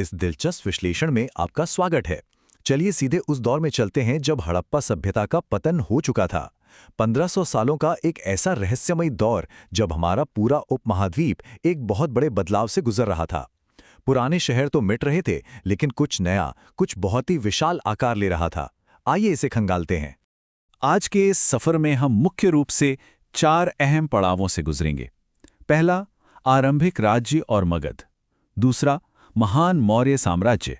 इस दिलचस्प विश्लेषण में आपका स्वागत है। चलिए सीधे उस दौर में चलते हैं जब हड़प्पा सभ्यता का पतन हो चुका था। 1500 सालों का एक ऐसा रहस्यमयी दौर जब हमारा पूरा उपमहाद्वीप एक बहुत बड़े बदलाव से गुजर रहा था। पुराने शहर तो मिट रहे थे, लेकिन कुछ नया, कुछ बहुत ही विशाल आकार ले रहा था। आइए इसे खंगालते हैं। आज के इस सफर में हम मुख्य रूप से 4 अहम पड़ावों से गुजरेंगे। पहला, आरंभिक राज्य और मगध। दूसरा, महान मौर्य साम्राज्य।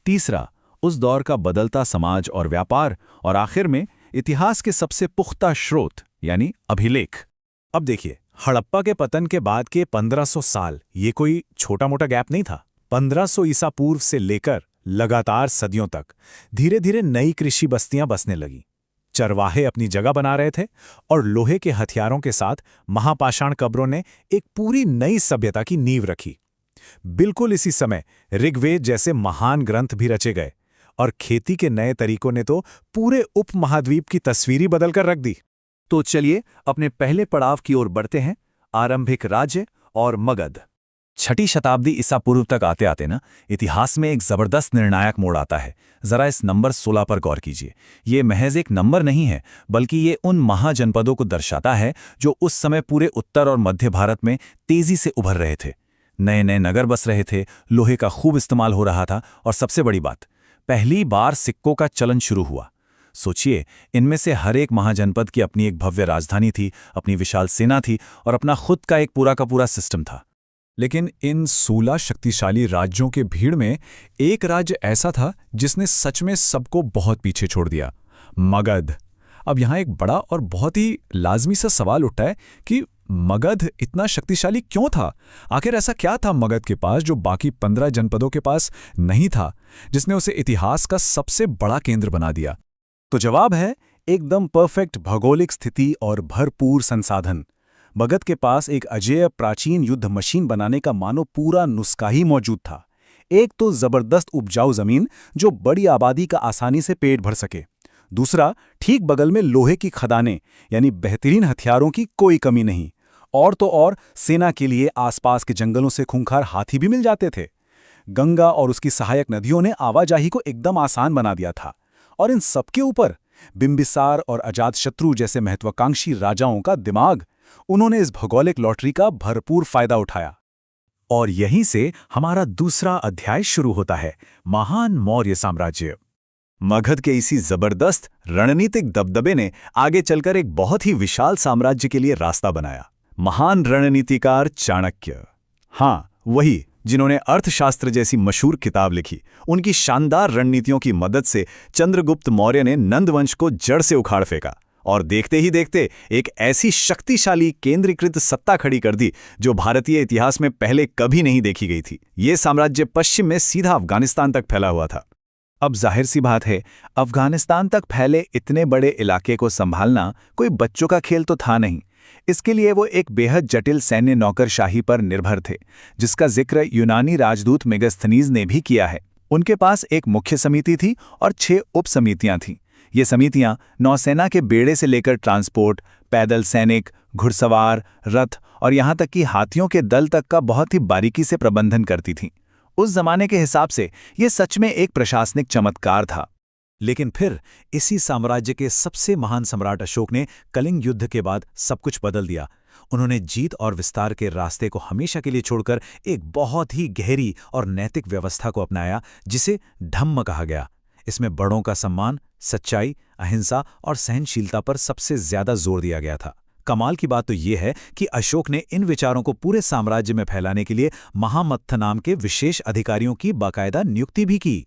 तीसरा, उस दौर का बदलता समाज और व्यापार। और आखिर में इतिहास के सबसे पुख्ता स्रोत यानी अभिलेख। अब देखिए, हड़प्पा के पतन के बाद के 1500 साल ये कोई छोटा मोटा गैप नहीं था। 1500 ईसा पूर्व से लेकर लगातार सदियों तक धीरे धीरे नई कृषि बस्तियां बसने लगीं। चरवाहे अपनी जगह बना रहे थे और लोहे के हथियारों के साथ महापाषाण कब्रों ने एक पूरी नई सभ्यता की नींव रखी। बिल्कुल इसी समय ऋग्वेद जैसे महान ग्रंथ भी रचे गए और खेती के नए तरीकों ने तो पूरे उपमहाद्वीप की तस्वीर ही बदलकर रख दी। तो चलिए अपने पहले पड़ाव की ओर बढ़ते हैं, आरंभिक राज्य और मगध। 6ठी शताब्दी ईसा पूर्व तक आते आते ना इतिहास में एक जबरदस्त निर्णायक मोड़ आता है। जरा इस नंबर 16 पर गौर कीजिए। ये महज एक नंबर नहीं है, बल्कि ये उन महाजनपदों को दर्शाता है जो उस समय पूरे उत्तर और मध्य भारत में तेजी से उभर रहे थे। नए नए नगर बस रहे थे, लोहे का खूब इस्तेमाल हो रहा था और सबसे बड़ी बात, पहली बार सिक्कों का चलन शुरू हुआ। सोचिए, इनमें से हर एक महाजनपद की अपनी एक भव्य राजधानी थी, अपनी विशाल सेना थी और अपना खुद का एक पूरा का पूरा सिस्टम था। लेकिन इन 16 शक्तिशाली राज्यों के भीड़ में एक राज्य ऐसा था जिसने सच में सबको बहुत पीछे छोड़ दिया, मगध। अब यहाँ एक बड़ा और बहुत ही लाजमी सा सवाल उठता है कि मगध इतना शक्तिशाली क्यों था? आखिर ऐसा क्या था मगध के पास जो बाकी 15 जनपदों के पास नहीं था, जिसने उसे इतिहास का सबसे बड़ा केंद्र बना दिया? तो जवाब है एकदम परफेक्ट भौगोलिक स्थिति और भरपूर संसाधन। मगध के पास एक अजेय प्राचीन युद्ध मशीन बनाने का मानो पूरा नुस्खा ही मौजूद था। एक तो जबरदस्त उपजाऊ जमीन जो बड़ी आबादी का आसानी से पेट भर सके। दूसरा, ठीक बगल में लोहे की खदानें, यानी बेहतरीन हथियारों की कोई कमी नहीं। और तो और सेना के लिए आसपास के जंगलों से खूंखार हाथी भी मिल जाते थे। गंगा और उसकी सहायक नदियों ने आवाजाही को एकदम आसान बना दिया था। और इन सबके ऊपर बिंबिसार और अजातशत्रु जैसे महत्वाकांक्षी राजाओं का दिमाग। उन्होंने इस भौगोलिक लॉटरी का भरपूर फायदा उठाया। और यहीं से हमारा दूसरा अध्याय शुरू होता है, महान मौर्य साम्राज्य। मगध के इसी जबरदस्त रणनीतिक दबदबे ने आगे चलकर एक बहुत ही विशाल साम्राज्य के लिए रास्ता बनाया। महान रणनीतिकार चाणक्य, हाँ वही जिन्होंने अर्थशास्त्र जैसी मशहूर किताब लिखी। उनकी शानदार रणनीतियों की मदद से चंद्रगुप्त मौर्य ने नंद वंश को जड़ से उखाड़ फेंका और देखते ही देखते एक ऐसी शक्तिशाली केंद्रीकृत सत्ता खड़ी कर दी जो भारतीय इतिहास में पहले कभी नहीं देखी गई थी। ये साम्राज्य पश्चिम में सीधा अफगानिस्तान तक फैला हुआ था। अब जाहिर सी बात है, अफगानिस्तान तक फैले इतने बड़े इलाके को संभालना कोई बच्चों का खेल तो था नहीं। इसके लिए वो एक बेहद जटिल सैन्य नौकरशाही पर निर्भर थे, जिसका जिक्र यूनानी राजदूत मेगास्थनीज ने भी किया है। उनके पास एक मुख्य समिति थी और 6 उप समितियां थीं। ये समितियां नौसेना के बेड़े से लेकर ट्रांसपोर्ट, पैदल सैनिक, घुड़सवार, रथ और यहाँ तक कि हाथियों के दल तक का बहुत ही बारीकी से प्रबंधन करती थीं। उस जमाने के हिसाब से ये सच में एक प्रशासनिक चमत्कार था। लेकिन फिर इसी साम्राज्य के सबसे महान सम्राट अशोक ने कलिंग युद्ध के बाद सब कुछ बदल दिया। उन्होंने जीत और विस्तार के रास्ते को हमेशा के लिए छोड़कर एक बहुत ही गहरी और नैतिक व्यवस्था को अपनाया, जिसे धम्म कहा गया। इसमें बड़ों का सम्मान, सच्चाई, अहिंसा और सहनशीलता पर सबसे ज्यादा जोर दिया गया था। कमाल की बात तो यह है कि अशोक ने इन विचारों को पूरे साम्राज्य में फैलाने के लिए महामत्थ नाम के विशेष अधिकारियों की बाकायदा नियुक्ति भी की।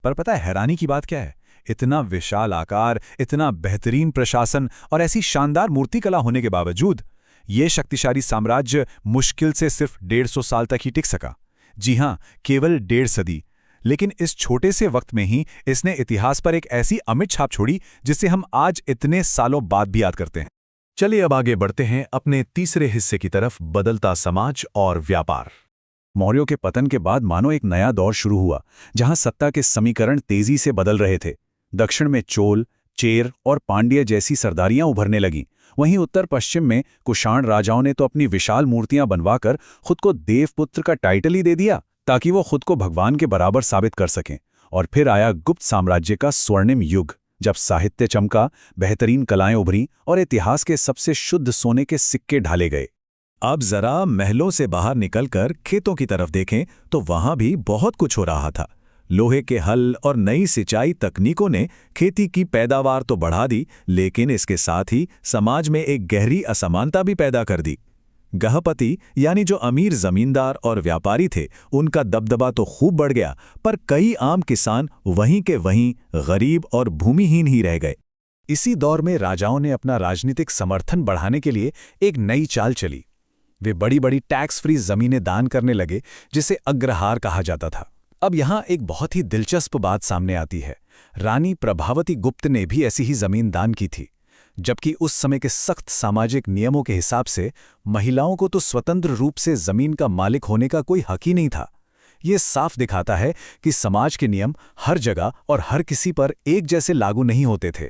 पर पता है हैरानी की बात क्या है? इतना विशाल आकार, इतना बेहतरीन प्रशासन और ऐसी शानदार मूर्तिकला होने के बावजूद ये शक्तिशाली साम्राज्य मुश्किल से सिर्फ 150 साल तक ही टिक सका। जी हां, केवल 1.5 सदी। लेकिन इस छोटे से वक्त में ही इसने इतिहास पर एक ऐसी अमिट छाप छोड़ी जिसे हम आज इतने सालों बाद भी याद करते हैं। चलिए अब आगे बढ़ते हैं अपने तीसरे हिस्से की तरफ, बदलता समाज और व्यापार। मौर्यों के पतन के बाद मानो एक नया दौर शुरू हुआ, जहां सत्ता के समीकरण तेजी से बदल रहे थे। दक्षिण में चोल, चेर और पांड्य जैसी सरदारियां उभरने लगीं। वहीं उत्तर पश्चिम में कुषाण राजाओं ने तो अपनी विशाल मूर्तियां बनवाकर खुद को देवपुत्र का टाइटल ही दे दिया। ताकि वो खुद को भगवान के बराबर साबित कर सकें। और फिर आया गुप्त साम्राज्य का स्वर्णिम युग, जब साहित्य चमका, बेहतरीन कलाएं उभरी और इतिहास के सबसे शुद्ध सोने के सिक्के ढाले गए। अब जरा महलों से बाहर निकलकर खेतों की तरफ देखें तो वहां भी बहुत कुछ हो रहा था। लोहे के हल और नई सिंचाई तकनीकों ने खेती की पैदावार तो बढ़ा दी, लेकिन इसके साथ ही समाज में एक गहरी असमानता भी पैदा कर दी। गहपति यानी जो अमीर जमींदार और व्यापारी थे, उनका दबदबा तो खूब बढ़ गया, पर कई आम किसान वहीं के वहीं गरीब और भूमिहीन ही रह गए। इसी दौर में राजाओं ने अपना राजनीतिक समर्थन बढ़ाने के लिए एक नई चाल चली। वे बड़ी बड़ी टैक्स फ्री जमीनें दान करने लगे, जिसे अग्रहार कहा जाता था। अब यहाँ एक बहुत ही दिलचस्प बात सामने आती है। रानी प्रभावती गुप्त ने भी ऐसी ही जमीन दान की थी, जबकि उस समय के सख्त सामाजिक नियमों के हिसाब से महिलाओं को तो स्वतंत्र रूप से जमीन का मालिक होने का कोई हक ही नहीं था। ये साफ दिखाता है कि समाज के नियम हर जगह और हर किसी पर एक जैसे लागू नहीं होते थे।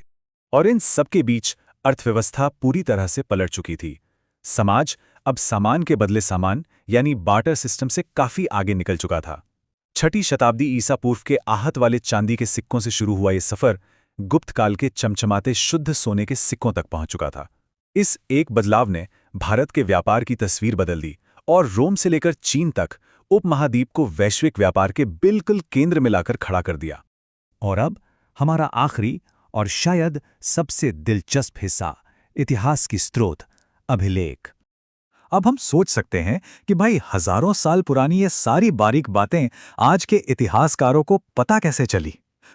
और इन सबके बीच अर्थव्यवस्था पूरी तरह से पलट चुकी थी। समाज अब सामान के बदले सामान यानी बार्टर सिस्टम से काफी आगे निकल चुका था। 6वीं शताब्दी ईसा पूर्व के आहत वाले चांदी के सिक्कों से शुरू हुआ ये सफर गुप्त काल के चमचमाते शुद्ध सोने के सिक्कों तक पहुंच चुका था। इस एक बदलाव ने भारत के व्यापार की तस्वीर बदल दी और रोम से लेकर चीन तक उपमहाद्वीप को वैश्विक व्यापार के बिल्कुल केंद्र में लाकर खड़ा कर दिया। और अब हमारा आखिरी और शायद सबसे दिलचस्प हिस्सा, इतिहास की स्रोत, अभिलेख। अब हम सोच सकते हैं कि भाई हजारों साल पुरानी ये सारी बारीक बातें आज के इतिहासकारों को पता कैसे चली?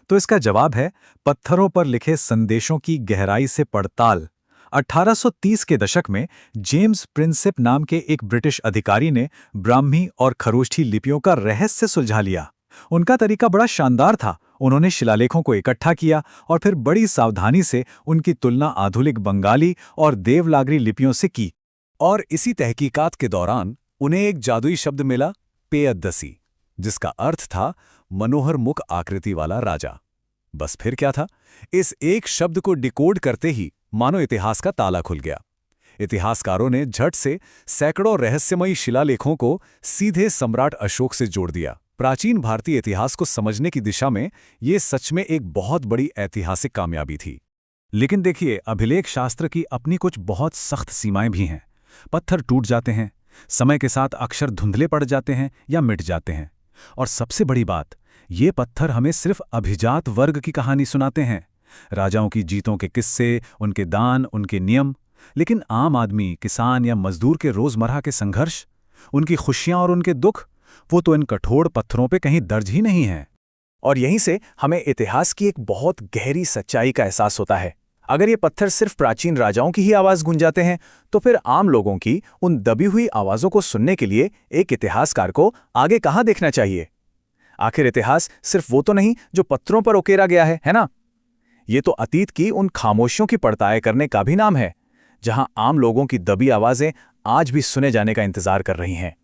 तो इसका जवाब है पत्थरों पर लिखे संदेशों की गहराई से पड़ताल। 1830 के दशक में जेम्स प्रिंसिप नाम के एक ब्रिटिश अधिकारी ने ब्राह्मी और खरोष्ठी लिपियों का रहस्य सुलझा लिया। उनका तरीका बड़ा शानदार था। उन्होंने शिलालेखों को इकट्ठा किया और फिर बड़ी सावधानी से उनकी तुलना आधुनिक बंगाली और देवनागरी लिपियों से की। और इसी तहकीकात के दौरान उन्हें एक जादुई शब्द मिला, पेयद्दसी, जिसका अर्थ था मनोहर मुख आकृति वाला राजा। बस फिर क्या था? इस एक शब्द को डिकोड करते ही मानो इतिहास का ताला खुल गया। इतिहासकारों ने झट से सैकड़ों रहस्यमयी शिलालेखों को सीधे सम्राट अशोक से जोड़ दिया। प्राचीन भारतीय इतिहास को समझने की दिशा में ये सच में एक बहुत बड़ी ऐतिहासिक कामयाबी थी। लेकिन देखिए, अभिलेख शास्त्र की अपनी कुछ बहुत सख्त सीमाएं भी हैं। पत्थर टूट जाते हैं, समय के साथ अक्षर धुंधले पड़ जाते हैं या मिट जाते हैं। और सबसे बड़ी बात, ये पत्थर हमें सिर्फ अभिजात वर्ग की कहानी सुनाते हैं, राजाओं की जीतों के किस्से, उनके दान, उनके नियम। लेकिन आम आदमी, किसान या मजदूर के रोजमर्रा के संघर्ष, उनकी खुशियां और उनके दुख, वो तो इन कठोर पत्थरों पे कहीं दर्ज ही नहीं है। और यहीं से हमें इतिहास की एक बहुत गहरी सच्चाई का एहसास होता है। अगर ये पत्थर सिर्फ प्राचीन राजाओं की ही आवाज गुंजाते हैं, तो फिर आम लोगों की उन दबी हुई आवाजों को सुनने के लिए एक इतिहासकार को आगे कहाँ देखना चाहिए? आखिर इतिहास सिर्फ वो तो नहीं जो पत्थरों पर उकेरा गया है ना? ये तो अतीत की उन खामोशियों की पड़ताल करने का भी नाम है, जहां आम लोगों की दबी आवाजें आज भी सुने जाने का इंतजार कर रही हैं।